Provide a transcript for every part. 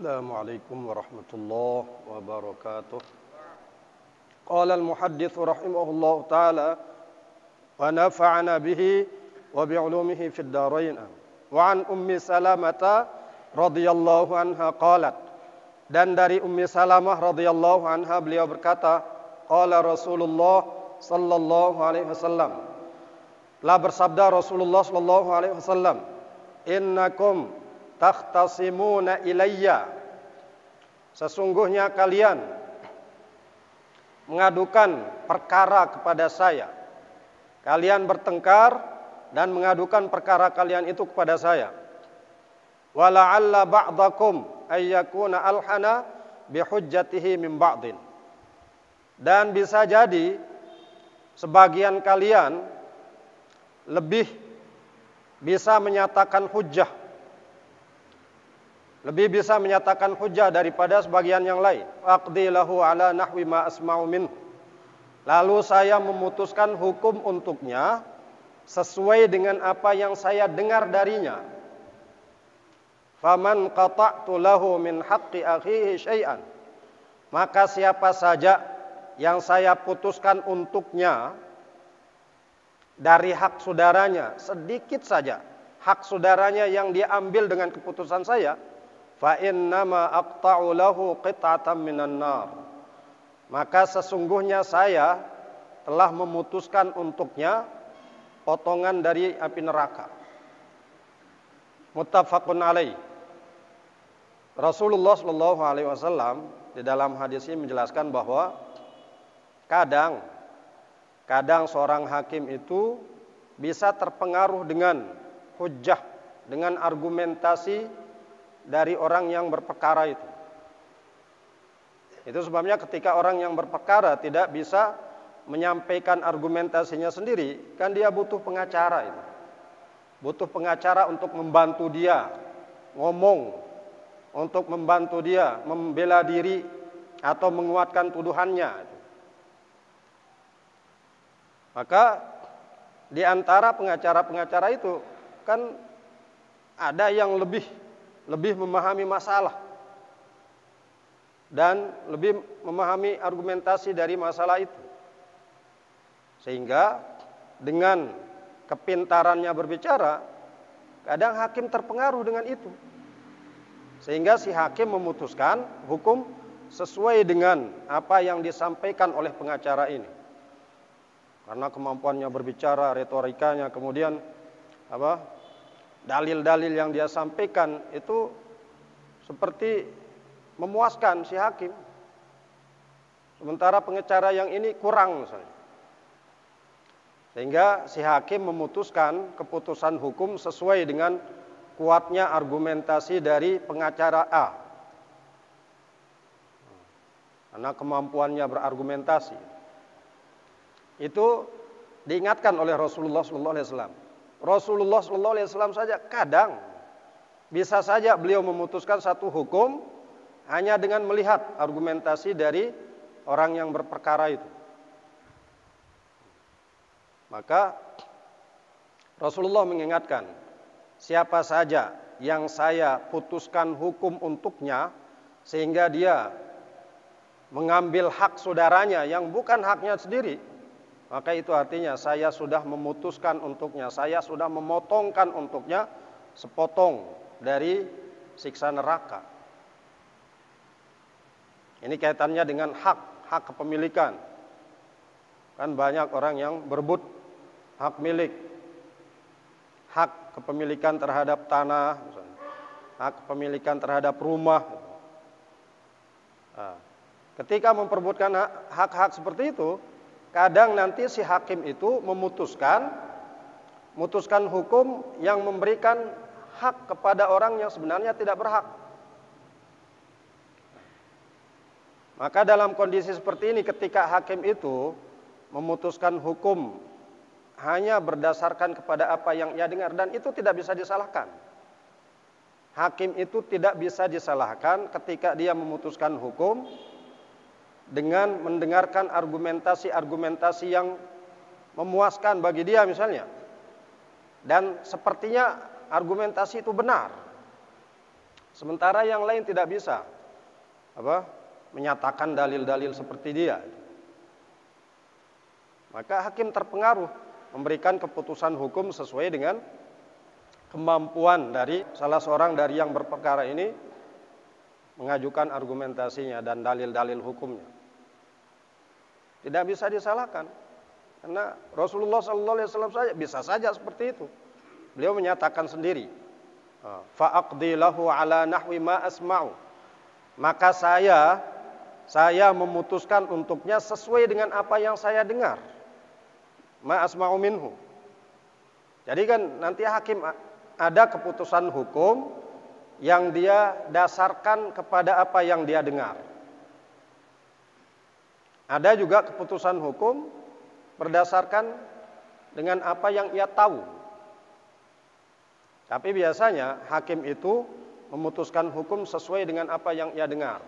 Assalamualaikum warahmatullahi wabarakatuh. Qala al-muhaddits rahimahullahu ta'ala wa nafa'ana bihi wa bi'ulumihi fid dharain. Wa an Ummi Salamah radhiyallahu anha qalat. Dan dari Ummi Salamah radhiyallahu anha beliau berkata, qala Rasulullah sallallahu alaihi wasallam. Telah bersabda Rasulullah sallallahu alaihi wasallam, innakum takhtasimuna ilayya. Sesungguhnya kalian mengadukan perkara kepada saya. Kalian bertengkar dan mengadukan perkara kalian itu kepada saya. Wala'alla ba'dakum ayyakuna alhana bihujjatihi min ba'din. Dan bisa jadi sebagian kalian lebih bisa menyatakan hujjah, lebih bisa menyatakan hujjah daripada sebagian yang lain. Aqdi lahu ala nahwi ma asma'u minhu. Lalu saya memutuskan hukum untuknya sesuai dengan apa yang saya dengar darinya. Faman qata'tu lahu min haqqi akhihi syai'an. Maka siapa saja yang saya putuskan untuknya dari hak saudaranya, sedikit saja hak saudaranya yang dia ambil dengan keputusan saya, fa innama aqta'u lahu qit'atan minan nar. Maka sesungguhnya saya telah memutuskan untuknya potongan dari api neraka. Muttafaqun alaih. Rasulullah sallallahu alaihi wasallam di dalam hadis ini menjelaskan bahwa kadang seorang hakim itu bisa terpengaruh dengan hujjah, dengan argumentasi dari orang yang berperkara itu. Itu sebabnya ketika orang yang berperkara tidak bisa menyampaikan argumentasinya sendiri, kan dia butuh pengacara itu. Butuh pengacara untuk membantu dia ngomong, untuk membantu dia membela diri atau menguatkan tuduhannya. Maka di antara pengacara-pengacara itu kan ada yang lebih memahami masalah dan lebih memahami argumentasi dari masalah itu. Sehingga dengan kepintarannya berbicara, kadang hakim terpengaruh dengan itu. Sehingga si hakim memutuskan hukum sesuai dengan apa yang disampaikan oleh pengacara ini. Karena kemampuannya berbicara, retorikanya, kemudian dalil-dalil yang dia sampaikan itu seperti memuaskan si hakim. Sementara pengacara yang ini kurang misalnya. Sehingga si hakim memutuskan keputusan hukum sesuai dengan kuatnya argumentasi dari pengacara A. Karena kemampuannya berargumentasi. Itu diingatkan oleh Rasulullah SAW. Rasulullah SAW saja kadang bisa saja beliau memutuskan satu hukum hanya dengan melihat argumentasi dari orang yang berperkara itu. Maka Rasulullah mengingatkan, siapa saja yang saya putuskan hukum untuknya sehingga dia mengambil hak saudaranya yang bukan haknya sendiri, maka itu artinya saya sudah memutuskan untuknya, saya sudah memotongkan untuknya sepotong dari siksa neraka. Ini kaitannya dengan hak kepemilikan. Kan banyak orang yang berebut hak milik, hak kepemilikan terhadap tanah, misalnya, hak kepemilikan terhadap rumah. Nah, ketika memperebutkan hak-hak seperti itu, kadang nanti si hakim itu memutuskan hukum yang memberikan hak kepada orang yang sebenarnya tidak berhak. Maka dalam kondisi seperti ini, ketika hakim itu memutuskan hukum hanya berdasarkan kepada apa yang ia dengar, dan itu tidak bisa disalahkan. Hakim itu tidak bisa disalahkan ketika dia memutuskan hukum dengan mendengarkan argumentasi-argumentasi yang memuaskan bagi dia misalnya. Dan sepertinya argumentasi itu benar. Sementara yang lain tidak bisa menyatakan dalil-dalil seperti dia. Maka hakim terpengaruh memberikan keputusan hukum sesuai dengan kemampuan dari salah seorang dari yang berperkara ini mengajukan argumentasinya dan dalil-dalil hukumnya. Tidak bisa disalahkan. Karena Rasulullah SAW saja bisa saja seperti itu. Beliau menyatakan sendiri, fa'aqdi lahu ala nahwi ma asma'u. Maka saya memutuskan untuknya sesuai dengan apa yang saya dengar. Ma asma'u minhu. Jadi kan nanti hakim ada keputusan hukum yang dia dasarkan kepada apa yang dia dengar. Ada juga keputusan hukum berdasarkan dengan apa yang ia tahu. Tapi biasanya hakim itu memutuskan hukum sesuai dengan apa yang ia dengar.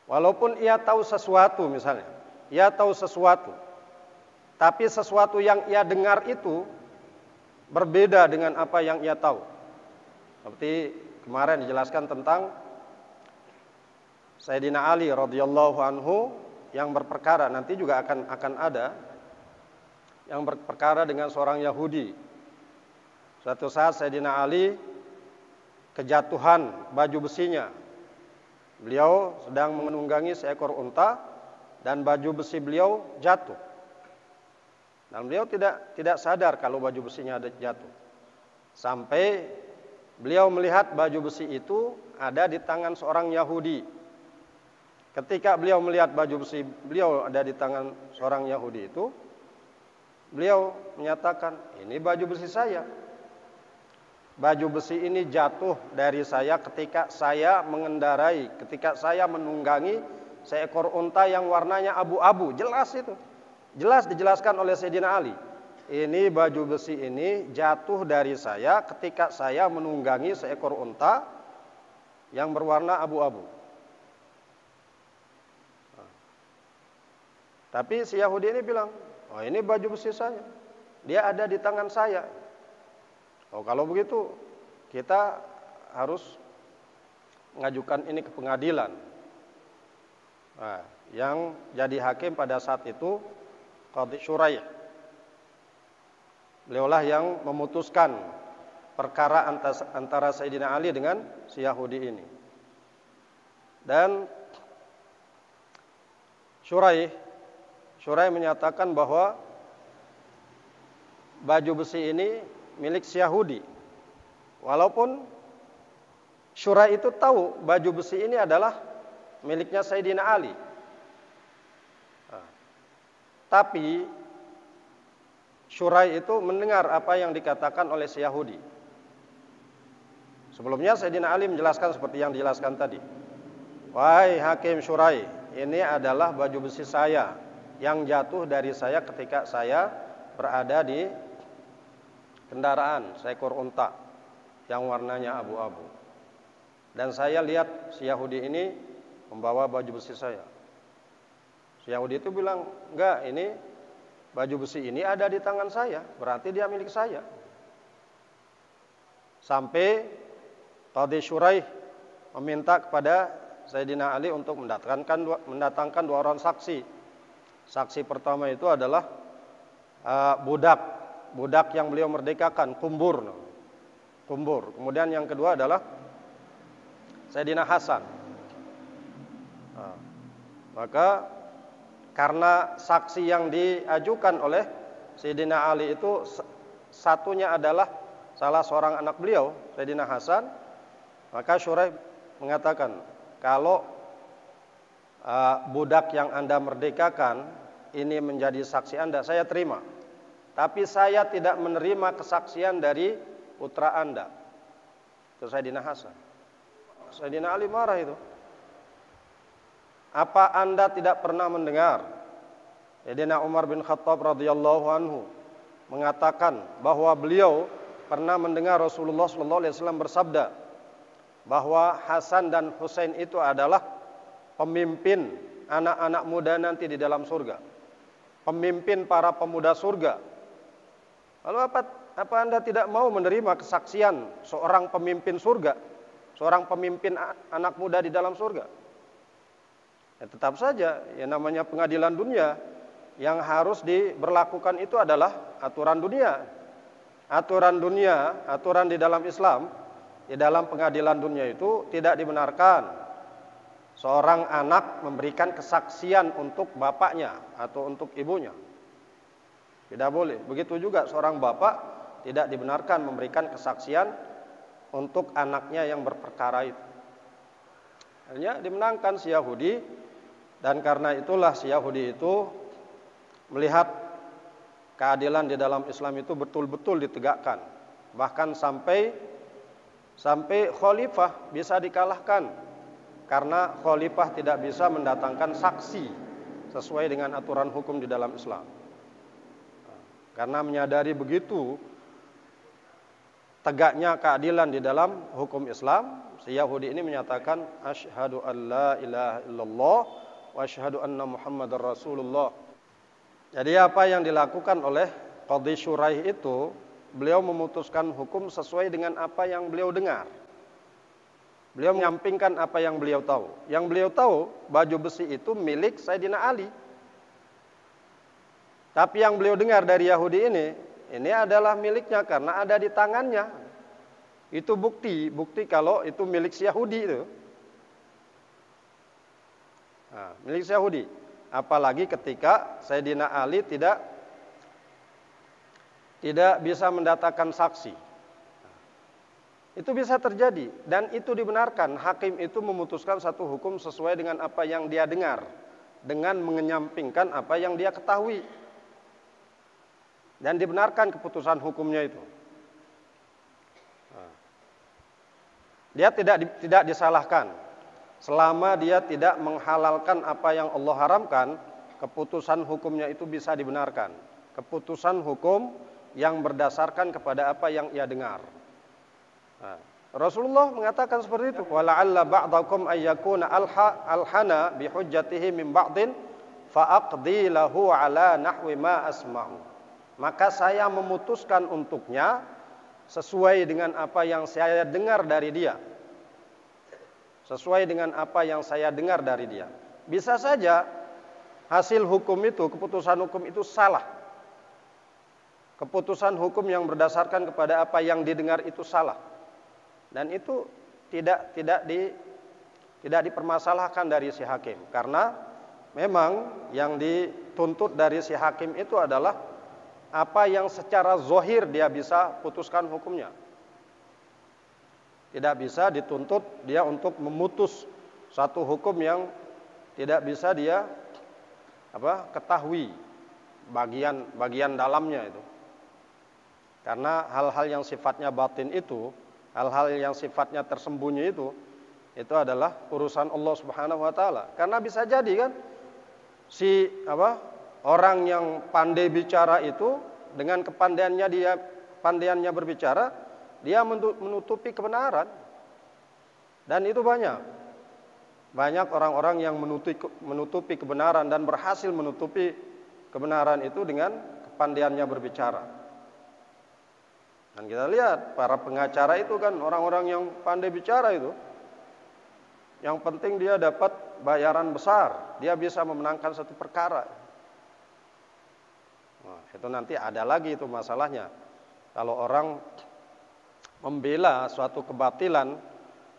Walaupun ia tahu sesuatu misalnya, ia tahu sesuatu, tapi sesuatu yang ia dengar itu berbeda dengan apa yang ia tahu. Seperti kemarin dijelaskan tentang Sayyidina Ali radhiyallahu anhu yang berperkara, nanti juga akan ada yang berperkara dengan seorang Yahudi. Suatu saat Sayyidina Ali kejatuhan baju besinya. Beliau sedang menunggangi seekor unta dan baju besi beliau jatuh. Dan beliau tidak sadar kalau baju besinya ada jatuh. Sampai beliau melihat baju besi itu ada di tangan seorang Yahudi. Ketika beliau melihat baju besi beliau ada di tangan seorang Yahudi itu, beliau menyatakan, ini baju besi saya. Baju besi ini jatuh dari saya ketika saya mengendarai, ketika saya menunggangi seekor unta yang warnanya abu-abu. Jelas itu. Jelas dijelaskan oleh Sayyidina Ali. Ini baju besi ini jatuh dari saya ketika saya menunggangi seekor unta yang berwarna abu-abu. Tapi si Yahudi ini bilang, oh ini baju besi saya. Dia ada di tangan saya. Oh kalau begitu kita harus mengajukan ini ke pengadilan. Nah, yang jadi hakim pada saat itu Qadhi Syuraih. Beliaulah yang memutuskan perkara antara Sayyidina Ali dengan si Yahudi ini. Dan Syuraih menyatakan bahwa baju besi ini milik si Yahudi. Walaupun Syuraih itu tahu baju besi ini adalah miliknya Sayyidina Ali. Tapi Syuraih itu mendengar apa yang dikatakan oleh si Yahudi. Sebelumnya Sayyidina Ali menjelaskan seperti yang dijelaskan tadi. Wahai Hakim Syuraih, ini adalah baju besi saya yang jatuh dari saya ketika saya berada di kendaraan seekor unta yang warnanya abu-abu. Dan saya lihat si Yahudi ini membawa baju besi saya. Si Yahudi itu bilang, enggak, ini baju besi ini ada di tangan saya, berarti dia milik saya. Sampai Qadhi Syuraih meminta kepada Sayyidina Ali untuk mendatangkan dua orang saksi. Saksi pertama itu adalah budak yang beliau merdekakan, Kumbur. Kemudian yang kedua adalah Sayyidina Hasan. Maka karena saksi yang diajukan oleh Sayyidina Ali itu satunya adalah salah seorang anak beliau, Sayyidina Hasan, maka Syuraih mengatakan, kalau budak yang Anda merdekakan ini menjadi saksi Anda, saya terima. Tapi saya tidak menerima kesaksian dari putra Anda. Itu Sayyidina Hasan. Sayyidina Ali marah itu. Apa Anda tidak pernah mendengar Sayyidina Umar bin Khattab radhiyallahu anhu mengatakan bahwa beliau pernah mendengar Rasulullah SAW bersabda bahwa Hasan dan Husain itu adalah pemimpin anak-anak muda nanti di dalam surga. pemimpin para pemuda surga. Lalu apa Anda tidak mau menerima kesaksian seorang pemimpin surga, seorang pemimpin anak muda di dalam surga? Ya, tetap saja, ya namanya pengadilan dunia, yang harus diberlakukan itu adalah aturan dunia. Aturan dunia, aturan di dalam Islam, di dalam pengadilan dunia itu tidak dibenarkan seorang anak memberikan kesaksian untuk bapaknya atau untuk ibunya. Tidak boleh. Begitu juga seorang bapak tidak dibenarkan memberikan kesaksian untuk anaknya yang berperkara itu. Akhirnya dimenangkan si Yahudi, dan karena itulah si Yahudi itu melihat keadilan di dalam Islam itu betul-betul ditegakkan. Bahkan sampai khalifah bisa dikalahkan. Karena khalifah tidak bisa mendatangkan saksi sesuai dengan aturan hukum di dalam Islam. Karena menyadari begitu tegaknya keadilan di dalam hukum Islam, si Yahudi ini menyatakan asyhadu an la ilaha illallah wa asyhadu anna Muhammadar Rasulullah. Jadi apa yang dilakukan oleh Qadhi Syuraih itu, beliau memutuskan hukum sesuai dengan apa yang beliau dengar. Beliau menyampingkan apa yang beliau tahu. Yang beliau tahu, baju besi itu milik Sayyidina Ali. Tapi yang beliau dengar dari Yahudi ini adalah miliknya karena ada di tangannya. Itu bukti kalau itu milik si Yahudi itu. Nah, milik si Yahudi. Apalagi ketika Sayyidina Ali tidak bisa mendatangkan saksi. Itu bisa terjadi dan itu dibenarkan. Hakim itu memutuskan satu hukum sesuai dengan apa yang dia dengar, dengan menyampingkan apa yang dia ketahui. Dan dibenarkan keputusan hukumnya itu. Dia tidak disalahkan. Selama dia tidak menghalalkan apa yang Allah haramkan, keputusan hukumnya itu bisa dibenarkan. Keputusan hukum yang berdasarkan kepada apa yang ia dengar. Nah, Rasulullah mengatakan seperti itu. Wala'alla ba'dakum ayyakuna alhana bihujjatihi min ba'din fa'aqdi lahu ala nahwi ma asma'u. Maka saya memutuskan untuknya sesuai dengan apa yang saya dengar dari dia. Sesuai dengan apa yang saya dengar dari dia. Bisa saja hasil hukum itu, keputusan hukum itu salah. Keputusan hukum yang berdasarkan kepada apa yang didengar itu salah. Dan itu tidak dipermasalahkan dari si hakim, karena memang yang dituntut dari si hakim itu adalah apa yang secara zahir dia bisa putuskan hukumnya. Tidak bisa dituntut dia untuk memutus satu hukum yang tidak bisa dia ketahui bagian dalamnya itu. Karena hal-hal yang sifatnya batin itu, hal-hal yang sifatnya tersembunyi itu adalah urusan Allah Subhanahu wa taala. Karena bisa jadi kan orang yang pandai bicara itu dengan kepandaiannya berbicara, dia menutupi kebenaran. Dan itu banyak orang-orang yang menutupi kebenaran dan berhasil menutupi kebenaran itu dengan kepandaiannya berbicara. Dan kita lihat para pengacara itu kan orang-orang yang pandai bicara itu. Yang penting dia dapat bayaran besar, dia bisa memenangkan satu perkara. Nah, itu nanti ada lagi itu masalahnya. Kalau orang membela suatu kebatilan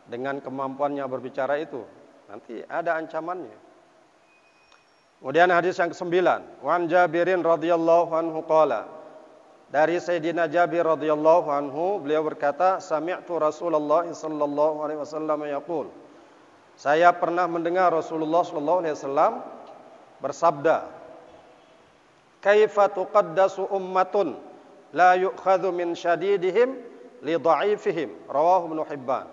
dengan kemampuannya berbicara itu, nanti ada ancamannya. Kemudian hadis yang ke-9, Wan Jabirin radhiyallahu anhu qala, dari Sayyidina Jabir radhiyallahu anhu, beliau berkata, sami'tu Rasulullah sallallahu alaihi wasallam yaqul, saya pernah mendengar Rasulullah sallallahu alaihi wasallam bersabda, kaifa tuqaddasu ummatun la yu'khadhu min syadidihim li dha'ifihim, rawahu Ibnu Hibban.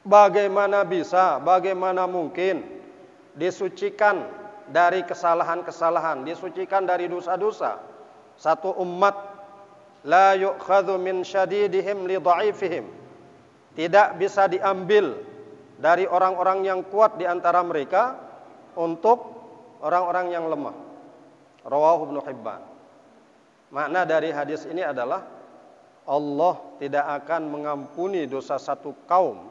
Bagaimana mungkin disucikan dari kesalahan-kesalahan, disucikan dari dosa-dosa satu umat, la yu'khadhu min syadidihim li dha'ifihim, tidak bisa diambil dari orang-orang yang kuat di antara mereka untuk orang-orang yang lemah. Rawahu Ibnu Hibban. Makna dari hadis ini adalah Allah tidak akan mengampuni dosa satu kaum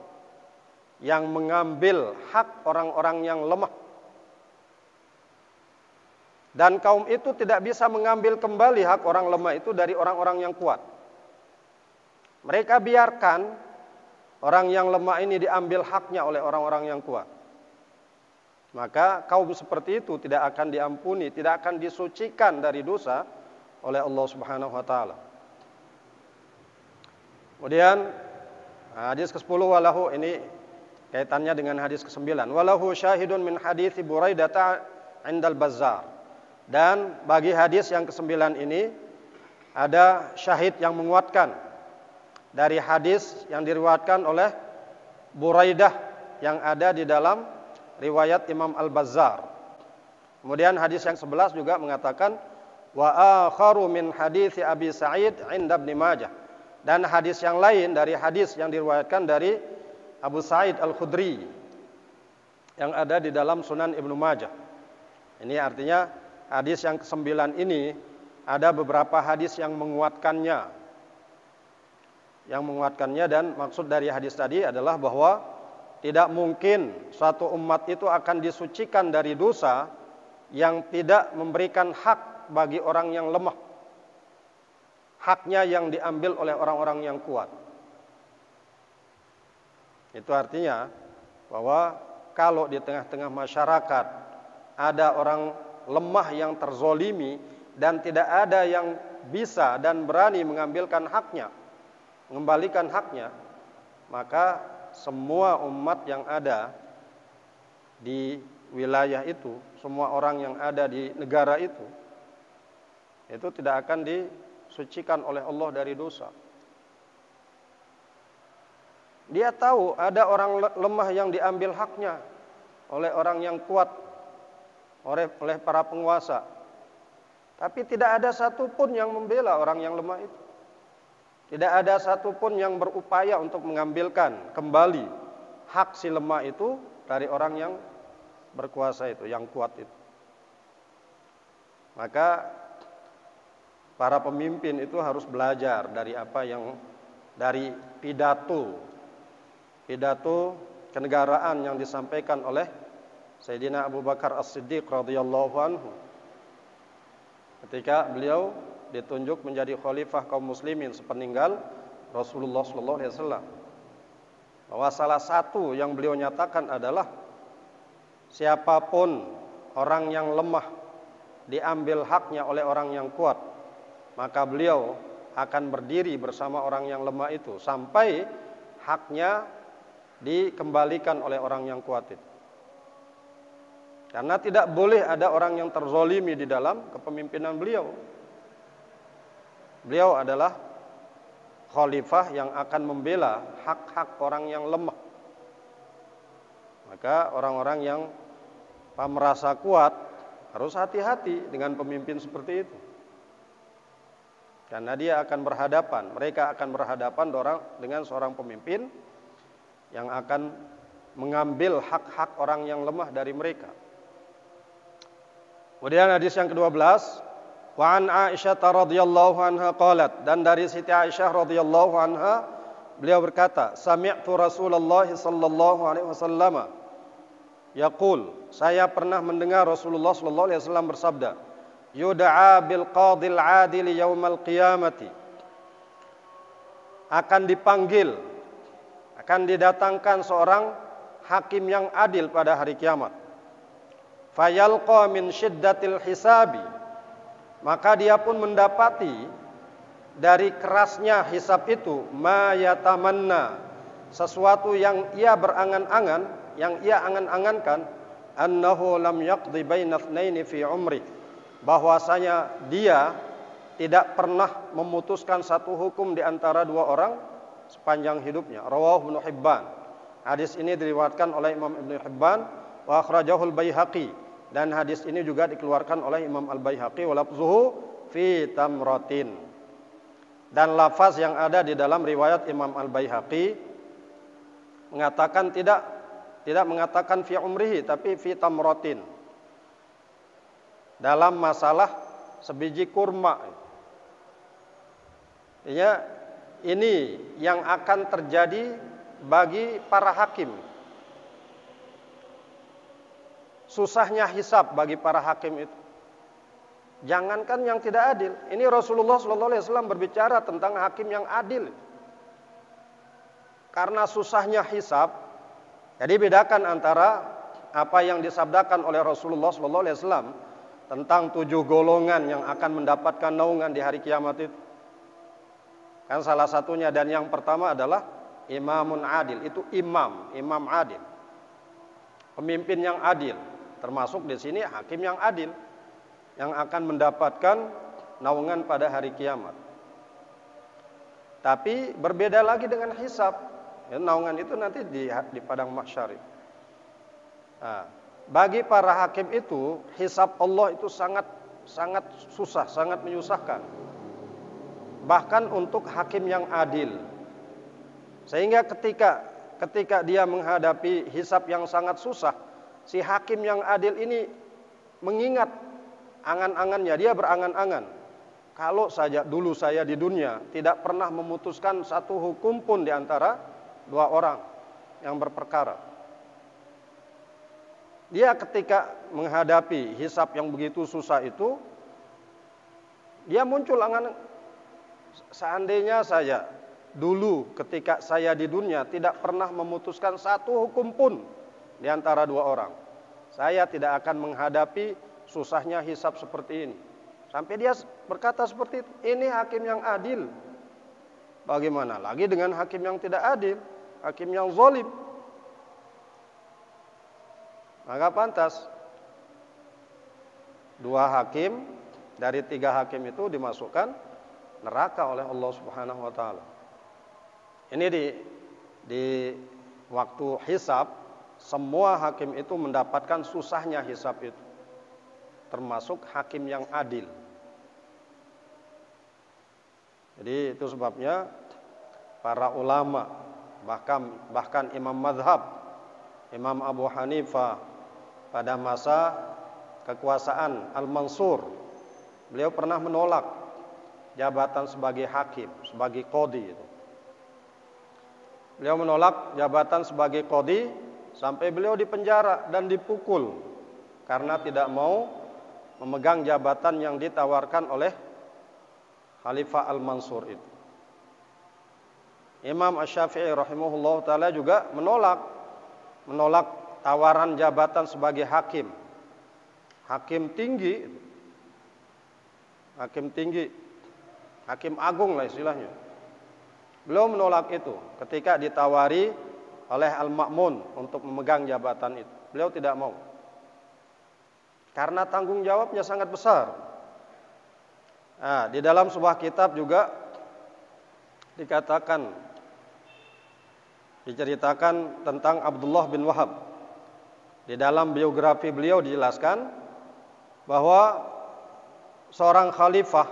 yang mengambil hak orang-orang yang lemah. Dan kaum itu tidak bisa mengambil kembali hak orang lemah itu dari orang-orang yang kuat. Mereka biarkan orang yang lemah ini diambil haknya oleh orang-orang yang kuat. Maka kaum seperti itu tidak akan diampuni, tidak akan disucikan dari dosa oleh Allah Subhanahu wa taala. Kemudian hadis ke-10 walahu, ini kaitannya dengan hadis ke-9. Walahu syahidun min hadits Buraidah 'indal Bazzar. Dan bagi hadis yang ke-9 ini ada syahid yang menguatkan dari hadis yang diriwayatkan oleh Buraidah yang ada di dalam riwayat Imam Al-Bazzar. Kemudian hadis yang 11 juga mengatakan wa akharu min hadits Abi Sa'id 'inda Ibnu Majah. Dan hadis yang lain dari hadis yang diriwayatkan dari Abu Sa'id Al-Khudri yang ada di dalam Sunan Ibnu Majah. Ini artinya hadis yang ke-9 ini ada beberapa hadis yang menguatkannya. Yang menguatkannya, dan maksud dari hadis tadi adalah bahwa tidak mungkin suatu umat itu akan disucikan dari dosa yang tidak memberikan hak bagi orang yang lemah. Haknya yang diambil oleh orang-orang yang kuat. Itu artinya bahwa kalau di tengah-tengah masyarakat ada orang lemah yang terzolimi dan tidak ada yang bisa dan berani mengambilkan haknya, mengembalikan haknya, maka semua umat yang ada di wilayah itu, semua orang yang ada di negara itu tidak akan disucikan oleh Allah dari dosa. Dia tahu ada orang lemah yang diambil haknya oleh orang yang kuat, oleh para penguasa. Tapi tidak ada satupun yang membela orang yang lemah itu. Tidak ada satupun yang berupaya untuk mengambilkan kembali hak si lemah itu dari orang yang berkuasa itu, yang kuat itu. Maka para pemimpin itu harus belajar dari dari pidato kenegaraan yang disampaikan oleh Sayyidina Abu Bakar As-Siddiq radhiyallahu anhu ketika beliau ditunjuk menjadi khalifah kaum muslimin sepeninggal Rasulullah sallallahu alaihi wasallam. Bahwa salah satu yang beliau nyatakan adalah siapapun orang yang lemah diambil haknya oleh orang yang kuat, maka beliau akan berdiri bersama orang yang lemah itu sampai haknya dikembalikan oleh orang yang kuat itu. Karena tidak boleh ada orang yang terzolimi di dalam kepemimpinan beliau. Beliau adalah khalifah yang akan membela hak-hak orang yang lemah. Maka orang-orang yang merasa kuat harus hati-hati dengan pemimpin seperti itu. Karena mereka akan berhadapan dengan seorang pemimpin yang akan mengambil hak-hak orang yang lemah dari mereka. Kemudian hadis yang ke-12, wa an Aisyah radhiyallahu anha qalat, dan dari Siti Aisyah radhiyallahu anha beliau berkata, sami'tu Rasulullah sallallahu alaihi wasallam yaqul, saya pernah mendengar Rasulullah sallallahu alaihi wasallam bersabda, yud'a bil qadil adil yaumal qiyamati, akan didatangkan seorang hakim yang adil pada hari kiamat. Fayalqa min syiddatil hisabi, maka dia pun mendapati dari kerasnya hisab itu ma yatamanna, sesuatu yang ia berangan-angan, yang ia angan-angankan, annahu lam yaqdi baina itsnaini fi umri, bahwasanya dia tidak pernah memutuskan satu hukum di antara dua orang sepanjang hidupnya. Rawahu Ibnu Hibban. Hadis ini diriwayatkan oleh Imam Ibnu Hibban wa akhrajahul Baihaqi, dan hadis ini juga dikeluarkan oleh Imam Al-Baihaqi wa lafzuhu fi tamratin. Dan lafaz yang ada di dalam riwayat Imam Al-Baihaqi mengatakan tidak mengatakan fi umrihi, tapi fi tamratin. Dalam masalah sebiji kurma. Ya, ini yang akan terjadi bagi para hakim. Susahnya hisab bagi para hakim itu. Jangankan yang tidak adil. Ini Rasulullah SAW berbicara tentang hakim yang adil. Karena susahnya hisab, jadi bedakan antara apa yang disabdakan oleh Rasulullah SAW tentang 7 golongan yang akan mendapatkan naungan di hari kiamat itu. Kan salah satunya dan yang pertama adalah imamun adil. Itu imam adil. Pemimpin yang adil. Termasuk di sini hakim yang adil yang akan mendapatkan naungan pada hari kiamat. Tapi berbeda lagi dengan hisab. Ya, naungan itu nanti di padang mahsyar. Nah, bagi para hakim itu hisab Allah itu sangat susah, sangat menyusahkan. Bahkan untuk hakim yang adil. Sehingga ketika dia menghadapi hisab yang sangat susah, si hakim yang adil ini mengingat angan-angannya, dia berangan-angan. Kalau saja dulu saya di dunia tidak pernah memutuskan satu hukum pun di antara dua orang yang berperkara. Dia ketika menghadapi hisab yang begitu susah itu, dia muncul angan, seandainya saya dulu ketika saya di dunia tidak pernah memutuskan satu hukum pun di antara dua orang, saya tidak akan menghadapi susahnya hisab seperti ini. Sampai dia berkata seperti itu. Ini hakim yang adil. Bagaimana lagi dengan hakim yang tidak adil, hakim yang zalim? Maka pantas 2 hakim dari 3 hakim itu dimasukkan neraka oleh Allah Subhanahu wa taala. Ini di waktu hisab, semua hakim itu mendapatkan susahnya hisab itu. Termasuk hakim yang adil. Jadi itu sebabnya para ulama, bahkan imam mazhab, Imam Abu Hanifah pada masa kekuasaan Al-Mansur, beliau pernah menolak jabatan sebagai hakim, sebagai qadhi itu. Beliau menolak jabatan sebagai qadhi sampai beliau dipenjara dan dipukul karena tidak mau memegang jabatan yang ditawarkan oleh Khalifah Al-Mansur itu. Imam Asy-Syafi'i rahimahullah ta'ala juga menolak tawaran jabatan sebagai hakim. Hakim tinggi, hakim agung lah istilahnya. Beliau menolak itu ketika ditawari oleh Al-Ma'mun untuk memegang jabatan itu. Beliau tidak mau. Karena tanggung jawabnya sangat besar. Nah, di dalam sebuah kitab juga diceritakan tentang Abdullah bin Wahab. Di dalam biografi beliau dijelaskan bahwa seorang khalifah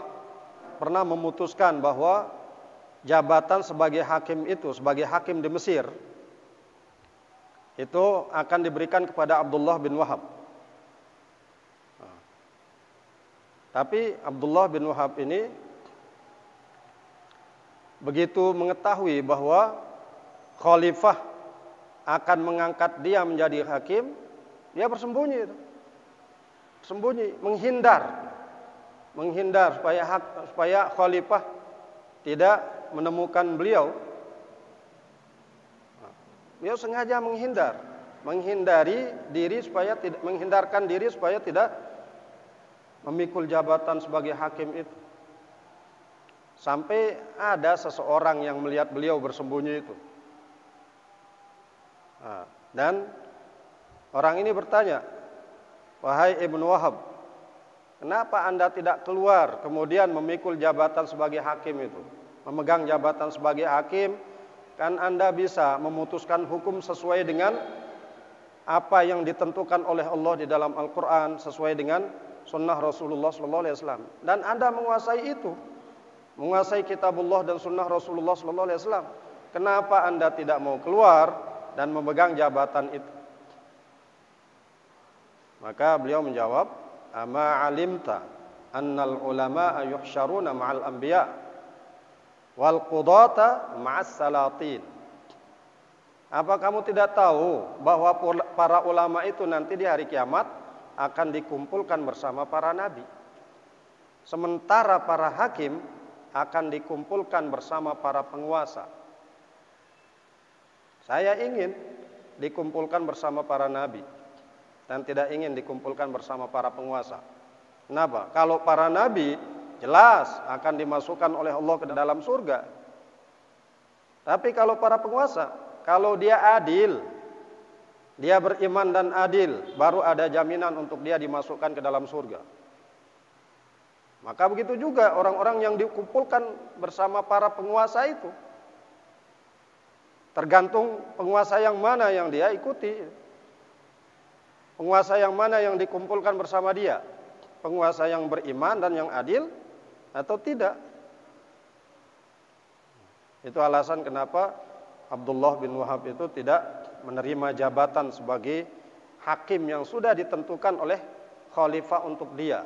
pernah memutuskan bahwa jabatan sebagai hakim itu, sebagai hakim di Mesir, itu akan diberikan kepada Abdullah bin Wahab. Tapi Abdullah bin Wahab ini begitu mengetahui bahwa khalifah akan mengangkat dia menjadi hakim, dia bersembunyi itu. Sembunyi, menghindar supaya khalifah tidak menemukan beliau. Beliau sengaja menghindarkan diri supaya tidak memikul jabatan sebagai hakim itu. Sampai ada seseorang yang melihat beliau bersembunyi itu. Dan orang ini bertanya, "Wahai Ibnu Wahab, kenapa Anda tidak keluar kemudian memikul jabatan sebagai hakim itu? Memegang jabatan sebagai hakim, kan Anda bisa memutuskan hukum sesuai dengan apa yang ditentukan oleh Allah di dalam Al-Quran, sesuai dengan sunnah Rasulullah SAW. Dan Anda menguasai itu, menguasai kitabullah dan sunnah Rasulullah SAW. Kenapa Anda tidak mau keluar dan memegang jabatan itu?" Maka beliau menjawab, "Ama alimta annal ulama'a yuhsyaruna ma'al anbiya wal qudata ma'as salatin. Apa kamu tidak tahu bahwa para ulama itu nanti di hari kiamat akan dikumpulkan bersama para nabi, sementara para hakim akan dikumpulkan bersama para penguasa. Saya ingin dikumpulkan bersama para nabi dan tidak ingin dikumpulkan bersama para penguasa. Kenapa? Kalau para nabi jelas akan dimasukkan oleh Allah ke dalam surga. Tapi kalau para penguasa, kalau dia adil, dia beriman dan adil, baru ada jaminan untuk dia dimasukkan ke dalam surga. Maka begitu juga orang-orang yang dikumpulkan bersama para penguasa itu. Tergantung penguasa yang mana yang dia ikuti. Penguasa yang mana yang dikumpulkan bersama dia. Penguasa yang beriman dan yang adil atau tidak. Itu alasan kenapa Abdullah bin Wahab itu tidak menerima jabatan sebagai hakim yang sudah ditentukan oleh khalifah untuk dia.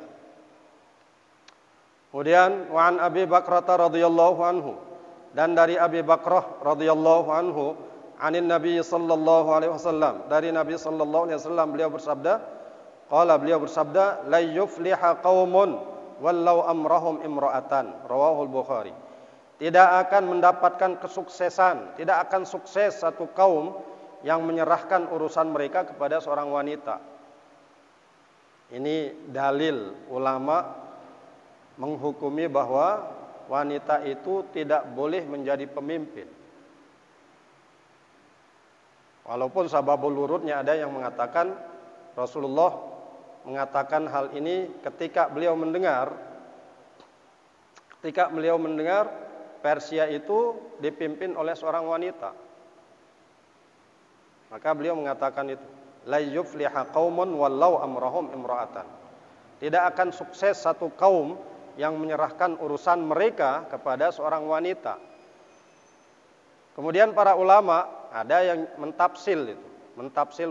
Kemudian wa'an Abi Bakrah radhiyallahu anhu, dan dari Abi Bakrah radhiyallahu anhu anin Nabi sallallahu alaihi wasallam, dari Nabi sallallahu alaihi wasallam beliau bersabda la yufliha qaumun wallau amrahum imra'atan, rawahul Bukhari. Tidak akan mendapatkan kesuksesan, tidak akan sukses satu kaum yang menyerahkan urusan mereka kepada seorang wanita. Ini dalil ulama menghukumi bahwa wanita itu tidak boleh menjadi pemimpin. Walaupun sababul wurudnya ada yang mengatakan Rasulullah mengatakan hal ini ketika beliau mendengar Persia itu dipimpin oleh seorang wanita. Maka beliau mengatakan itu, la yufliha qaumun wallau amrahum imra'atan. Tidak akan sukses satu kaum yang menyerahkan urusan mereka kepada seorang wanita. Kemudian para ulama ada yang mentafsil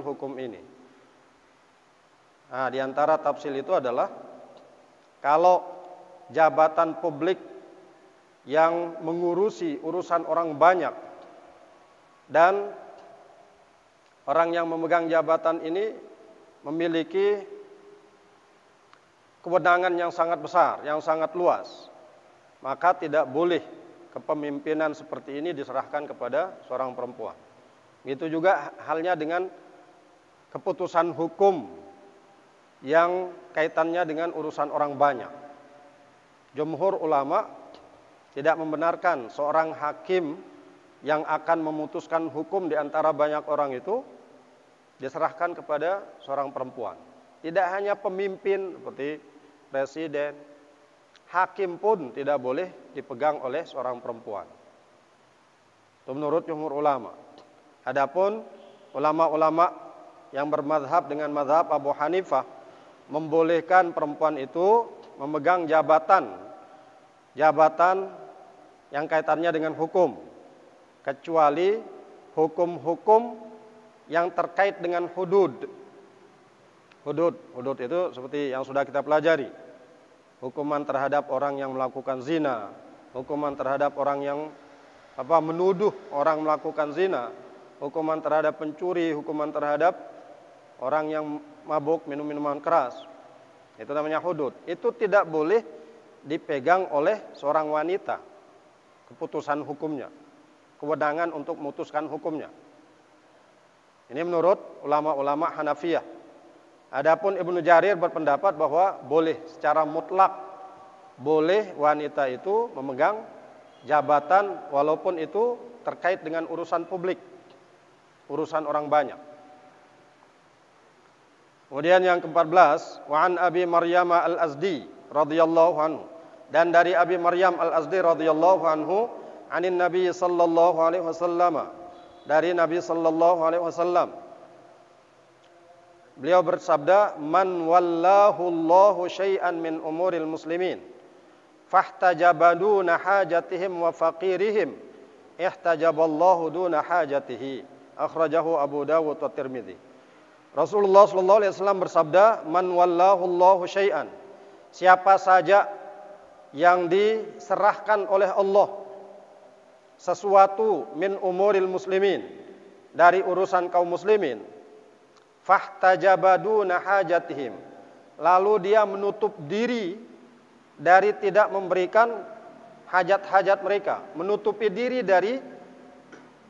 hukum ini. Nah, di antara tafsil itu adalah kalau jabatan publik yang mengurusi urusan orang banyak dan orang yang memegang jabatan ini memiliki kewenangan yang sangat besar, yang sangat luas, maka tidak boleh kepemimpinan seperti ini diserahkan kepada seorang perempuan. Begitu juga halnya dengan keputusan hukum yang kaitannya dengan urusan orang banyak. Jumhur ulama tidak membenarkan seorang hakim yang akan memutuskan hukum di antara banyak orang itu diserahkan kepada seorang perempuan. Tidak hanya pemimpin seperti presiden, hakim pun tidak boleh dipegang oleh seorang perempuan. Itu menurut jumhur ulama. Adapun ulama-ulama yang bermadhab dengan madhab Abu Hanifah membolehkan perempuan itu memegang jabatan yang kaitannya dengan hukum, kecuali hukum-hukum yang terkait dengan hudud. Hudud itu seperti yang sudah kita pelajari. Hukuman terhadap orang yang melakukan zina, hukuman terhadap orang yang menuduh orang melakukan zina, hukuman terhadap pencuri, hukuman terhadap orang yang mabuk minum minuman keras. Itu namanya hudud. Itu tidak boleh dipegang oleh seorang wanita. Keputusan hukumnya, kewenangan untuk memutuskan hukumnya. Ini menurut ulama-ulama Hanafiyah. Adapun Ibnu Jarir berpendapat bahwa boleh secara mutlak, boleh wanita itu memegang jabatan walaupun itu terkait dengan urusan publik, urusan orang banyak. Kemudian yang ke-14, wa an Abi Maryam al-Azdi radhiyallahu anhu, dan dari Abi Maryam al-Azdi radhiyallahu anhu, anin Nabi sallallahu alaihi wasallam, dari Nabi sallallahu alaihi wasallam, beliau bersabda, man wallahu Allahu syai'an min umuril muslimin fahtajabaduna hajatihim wa faqirihim ihtajaballahu duna hajatihi, akhrajahu Abu Dawud wa Tirmidzi. Rasulullah sallallahu alaihi wasallam bersabda, man wallahu Allahu syai'an, siapa saja yang diserahkan oleh Allah sesuatu min umuril muslimin, dari urusan kaum muslimin, fahtajabaduna hajatihim, lalu dia menutup diri dari tidak memberikan hajat-hajat mereka, menutupi diri dari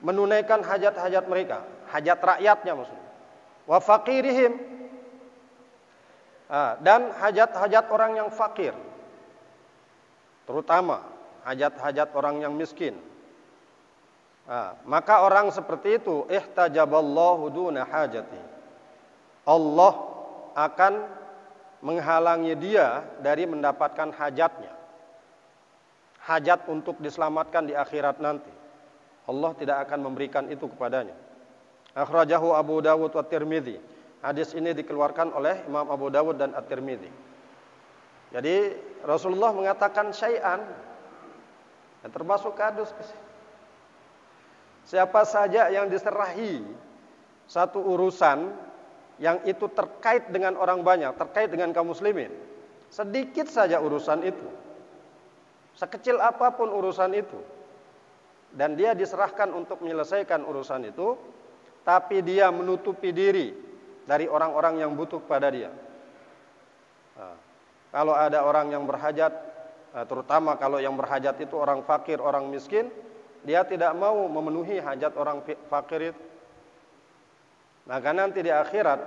menunaikan hajat-hajat mereka, hajat rakyatnya maksudnya. Wa faqirihim, dan hajat-hajat orang yang fakir, terutama hajat-hajat orang yang miskin. Maka orang seperti itu ihtajaballahu duna hajati, Allah akan menghalangi dia dari mendapatkan hajatnya, hajat untuk diselamatkan di akhirat nanti. Allah tidak akan memberikan itu kepadanya. Akhrajahu Abu Dawud wa Tirmidzi. Hadis ini dikeluarkan oleh Imam Abu Dawud dan At-Tirmidzi. Jadi Rasulullah mengatakan syai'an, yang termasuk kardus. Siapa saja yang diserahi satu urusan yang itu terkait dengan orang banyak, terkait dengan kaum muslimin, sedikit saja urusan itu, sekecil apapun urusan itu, dan dia diserahkan untuk menyelesaikan urusan itu, tapi dia menutupi diri dari orang-orang yang butuh kepada dia. Kalau ada orang yang berhajat, terutama kalau yang berhajat itu orang fakir, orang miskin, dia tidak mau memenuhi hajat orang fakir itu, maka nanti di akhirat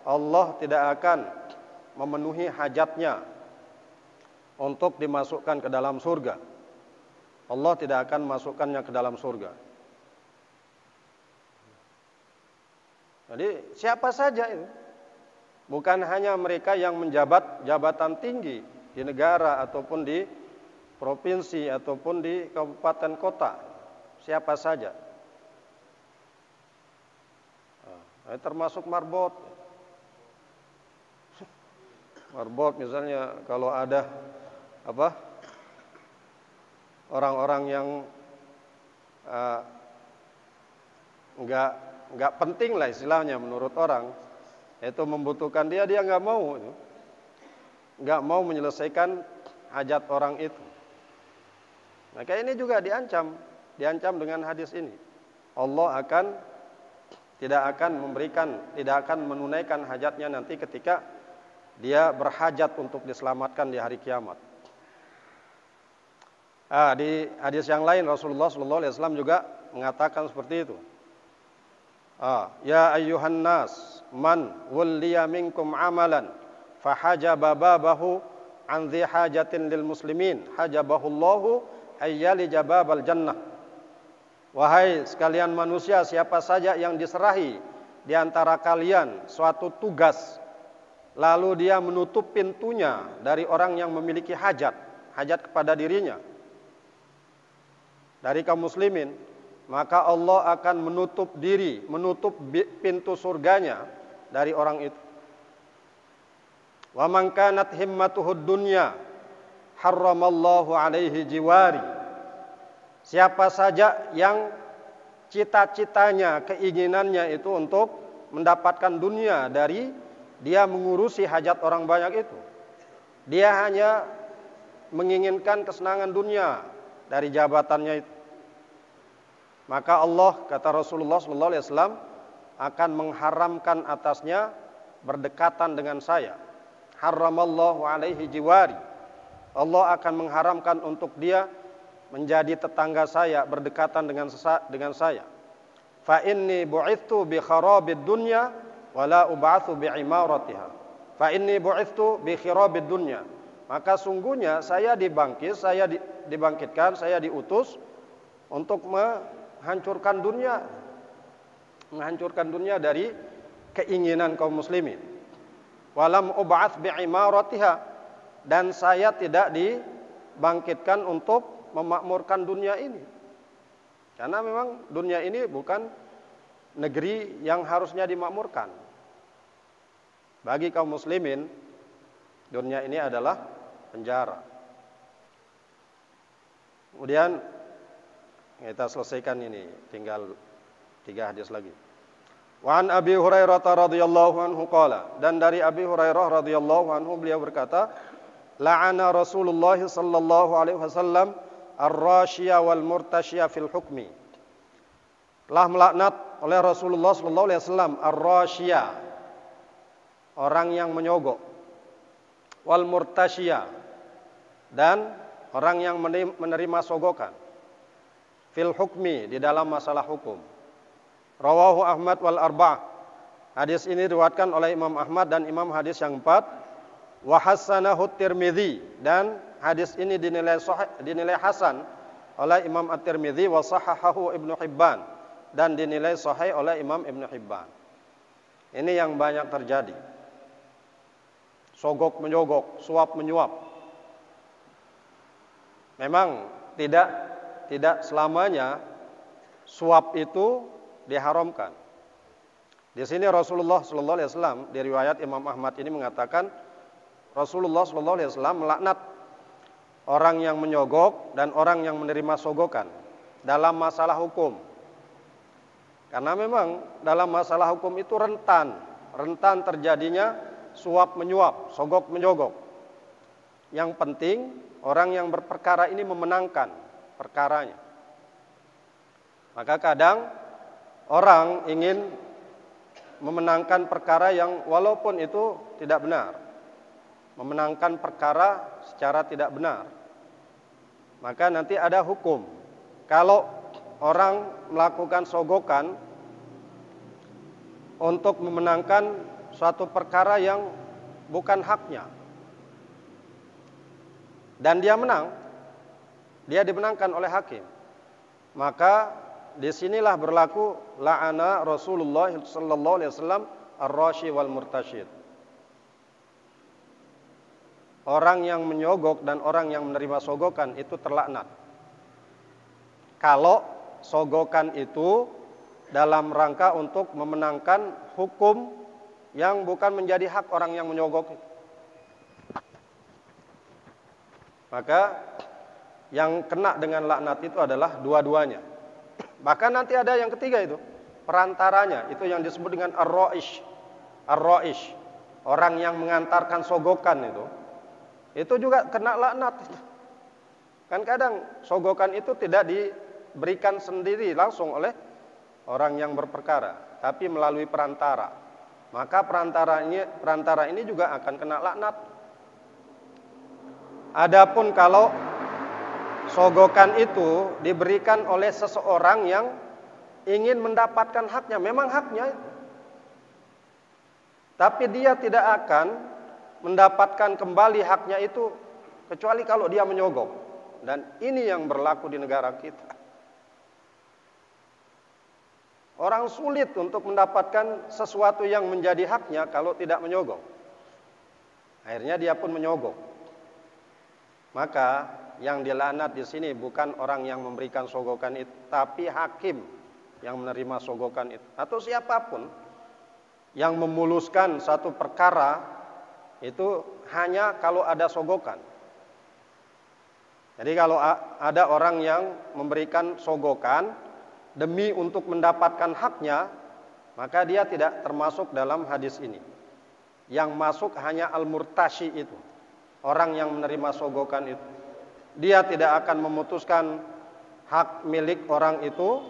Allah tidak akan memenuhi hajatnya untuk dimasukkan ke dalam surga. Allah tidak akan masukkannya ke dalam surga. Jadi siapa saja itu, bukan hanya mereka yang menjabat jabatan tinggi di negara ataupun di provinsi ataupun di kabupaten kota, siapa saja. Termasuk marbot. Marbot misalnya kalau ada orang-orang yang nggak penting lah istilahnya menurut orang, itu membutuhkan dia nggak mau menyelesaikan hajat orang itu. Maka ini juga diancam dengan hadis ini. Allah tidak akan menunaikan hajatnya nanti ketika dia berhajat untuk diselamatkan di hari kiamat. Di hadis yang lain Rasulullah SAW juga mengatakan seperti itu. Ya ayyuhan nas, man wulliya minkum amalan fahajaba babahu an dhi hajatin lil muslimin hajabahullahu ayyali jababal jannah. Wahai sekalian manusia, siapa saja yang diserahi di antara kalian suatu tugas, lalu dia menutup pintunya dari orang yang memiliki hajat kepada dirinya dari kaum muslimin, maka Allah akan menutup pintu surganya dari orang itu. Wa man kanat himmatuhud dunya harramallahu alaihi jiwari. Siapa saja yang cita-citanya, keinginannya itu untuk mendapatkan dunia dari dia mengurusi hajat orang banyak itu, dia hanya menginginkan kesenangan dunia dari jabatannya itu, maka Allah, kata Rasulullah SAW, akan mengharamkan atasnya berdekatan dengan saya. Harramallahu alaihi jiwari. Allah akan mengharamkan untuk dia menjadi tetangga saya, berdekatan dengan saya. Fa inni bu'ithu bi kharabid dunya wala ub'atsu bi imaratiha. Fa inni bu'ithu bi khirabid dunya. Maka sungguhnya saya dibangkitkan, saya diutus untuk menghancurkan dunia dari keinginan kaum muslimin. Walam ub'ats bi imaratiha, dan saya tidak dibangkitkan untuk memakmurkan dunia ini. Karena memang dunia ini bukan negeri yang harusnya dimakmurkan. Bagi kaum muslimin, dunia ini adalah penjara. Kemudian kita selesaikan ini, tinggal 3 hadis lagi. Wa an Abi Hurairah radhiyallahu anhu qala, dan dari Abi Hurairah radhiyallahu anhu beliau berkata, la'ana Rasulullah sallallahu alaihi wasallam ar-rashiya wal murtashiya fil hukmi. Telah melaknat oleh Rasulullah sallallahu alaihi wasallam ar-rashiya, orang yang menyogok, wal murtashiya, dan orang yang menerima sogokan, fil hukmi, di dalam masalah hukum. Rawahu Ahmad wal arba'ah. Hadis ini diriwayatkan oleh Imam Ahmad dan imam hadis yang 4. Wa hassanahu Tirmidzi, dan hadis ini dinilai hasan oleh Imam At-Tirmidzi, wa sahahahu Ibnu Hibban, dan dinilai sahih oleh Imam Ibnu Hibban. Ini yang banyak terjadi. Sogok menyogok, suap menyuap. Memang tidak selamanya suap itu diharamkan. Di sini Rasulullah sallallahu alaihi wasallam, di riwayat Imam Ahmad ini mengatakan Rasulullah sallallahu alaihi wasallam melaknat orang yang menyogok dan orang yang menerima sogokan dalam masalah hukum. Karena memang dalam masalah hukum itu rentan terjadinya suap menyuap, sogok menyogok. Yang penting orang yang berperkara ini memenangkan perkaranya. Maka kadang orang ingin memenangkan perkara yang walaupun itu tidak benar, memenangkan perkara secara tidak benar, maka nanti ada hukum. Kalau orang melakukan sogokan untuk memenangkan suatu perkara yang bukan haknya, dan dia menang, dia dimenangkan oleh hakim, maka disinilah berlaku la'ana Rasulullah sallallahu alaihi wasallam ar-rashi wal murtasyid. Orang yang menyogok dan orang yang menerima sogokan itu terlaknat. Kalau sogokan itu dalam rangka untuk memenangkan hukum yang bukan menjadi hak orang yang menyogok, maka yang kena dengan laknat itu adalah dua-duanya. Bahkan nanti ada yang ketiga itu, perantaranya, itu yang disebut dengan ar-ra'ish. Ar-ra'ish, orang yang mengantarkan sogokan itu juga kena laknat. Kan kadang sogokan itu tidak diberikan sendiri langsung oleh orang yang berperkara, tapi melalui perantara. Maka perantara ini juga akan kena laknat. Adapun kalau sogokan itu diberikan oleh seseorang yang ingin mendapatkan haknya, memang haknya, tapi dia tidak akan mendapatkan kembali haknya itu kecuali kalau dia menyogok. Dan ini yang berlaku di negara kita. Orang sulit untuk mendapatkan sesuatu yang menjadi haknya kalau tidak menyogok. Akhirnya dia pun menyogok. Maka yang dilaknat di sini bukan orang yang memberikan sogokan itu, tapi hakim yang menerima sogokan itu, atau siapapun yang memuluskan satu perkara itu hanya kalau ada sogokan. Jadi kalau ada orang yang memberikan sogokan demi untuk mendapatkan haknya, maka dia tidak termasuk dalam hadis ini. Yang masuk hanya al-murtashi itu, orang yang menerima sogokan itu. Dia tidak akan memutuskan hak milik orang itu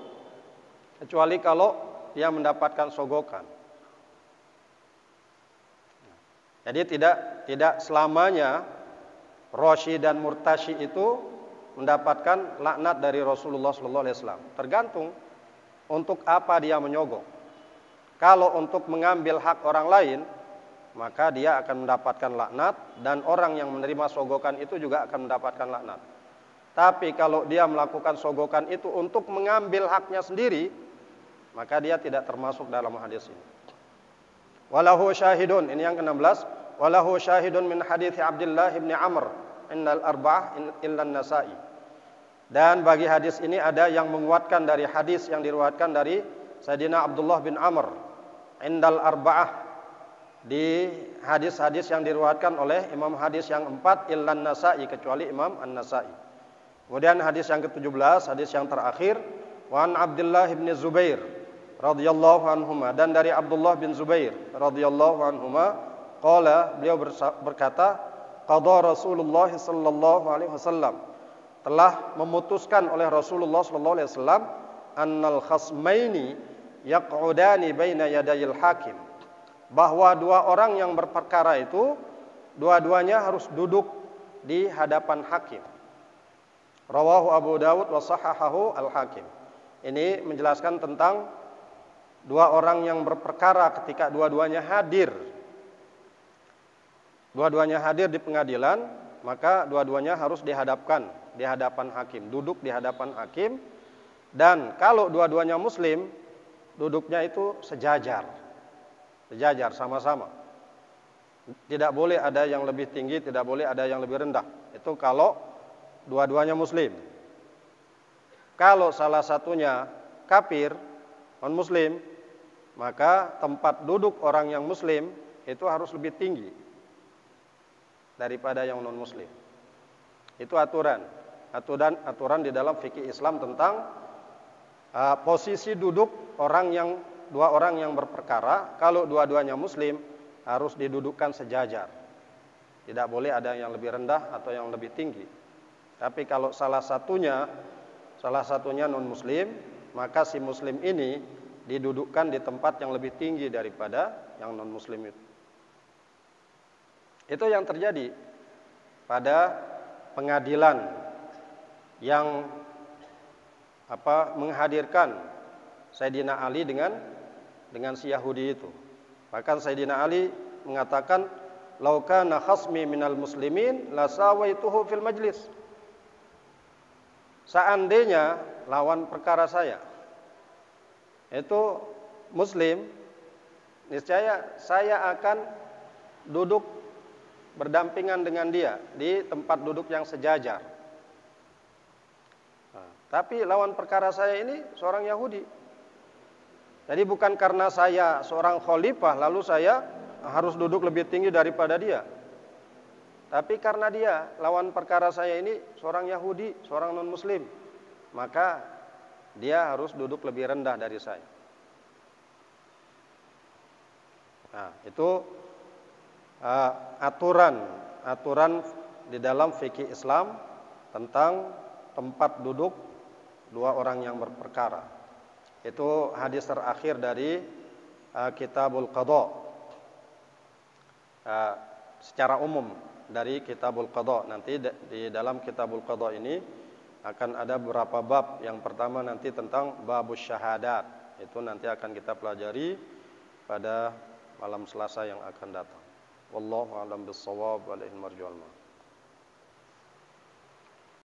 kecuali kalau dia mendapatkan sogokan. Jadi tidak selamanya rashi dan murtashi itu mendapatkan laknat dari Rasulullah sallallahu alaihi wasallam. Tergantung untuk apa dia menyogok. Kalau untuk mengambil hak orang lain, maka dia akan mendapatkan laknat, dan orang yang menerima sogokan itu juga akan mendapatkan laknat. Tapi kalau dia melakukan sogokan itu untuk mengambil haknya sendiri, maka dia tidak termasuk dalam hadis ini. Walahu syahidun, ini yang ke-16. Walahu syahidun min hadits Abdullah bin Amr innal arba'ah illa an-Nasa'i. Dan bagi hadis ini ada yang menguatkan dari hadis yang diriwayatkan dari Sayyidina Abdullah bin Amr indal arba'ah, di hadis-hadis yang diriwayatkan oleh imam hadis yang 4 illa an-Nasa'i, kecuali Imam An-Nasa'i. Kemudian hadis yang ke-17, hadis yang terakhir, wa an Abdullah bin Zubair radhiyallahu anhuma, dan dari Abdullah bin Zubair radhiyallahu anhuma qala, beliau berkata, qada Rasulullah sallallahu alaihi wasallam, telah memutuskan oleh Rasulullah sallallahu alaihi wasallam, annal khasmaini yaq'udani baina yadayil hakim, bahwa dua orang yang berperkara itu dua-duanya harus duduk di hadapan hakim. Rawahu Abu Dawud wa sahahahu al-Hakim. Ini menjelaskan tentang dua orang yang berperkara ketika dua-duanya hadir. Dua-duanya hadir di pengadilan, maka dua-duanya harus dihadapkan di hadapan hakim, duduk di hadapan hakim. Dan kalau dua-duanya muslim, duduknya itu sejajar. Sejajar sama-sama. Tidak boleh ada yang lebih tinggi, tidak boleh ada yang lebih rendah. Itu kalau dua-duanya muslim. Kalau salah satunya kafir, non-muslim, maka tempat duduk orang yang muslim itu harus lebih tinggi daripada yang non-muslim. Itu aturan di dalam fikih Islam tentang posisi duduk dua orang yang berperkara. Kalau dua-duanya muslim harus didudukkan sejajar. Tidak boleh ada yang lebih rendah atau yang lebih tinggi. Tapi kalau salah satunya non-muslim, maka si muslim ini didudukkan di tempat yang lebih tinggi daripada yang non-muslim itu. Itu yang terjadi pada pengadilan yang menghadirkan Sayyidina Ali dengan si Yahudi itu. Bahkan Sayyidina Ali mengatakan, "Lau kana khasmi minal muslimin la sawaituhu fil majlis." Seandainya lawan perkara saya itu muslim, niscaya saya akan duduk berdampingan dengan dia di tempat duduk yang sejajar. Tapi lawan perkara saya ini seorang Yahudi. Jadi bukan karena saya seorang khalifah lalu saya harus duduk lebih tinggi daripada dia. Tapi karena dia lawan perkara saya ini seorang Yahudi, seorang non-muslim, maka dia harus duduk lebih rendah dari saya. Nah, itu aturan di dalam fikih Islam tentang tempat duduk dua orang yang berperkara. Itu hadis terakhir dari Kitabul Qadha. Secara umum dari Kitabul Qadha. Nanti di dalam Kitabul Qadha ini akan ada beberapa bab. Yang pertama nanti tentang babus syahadat. Itu nanti akan kita pelajari pada malam Selasa yang akan datang. Wallahu a'lam bissawab, walillahil marju'ul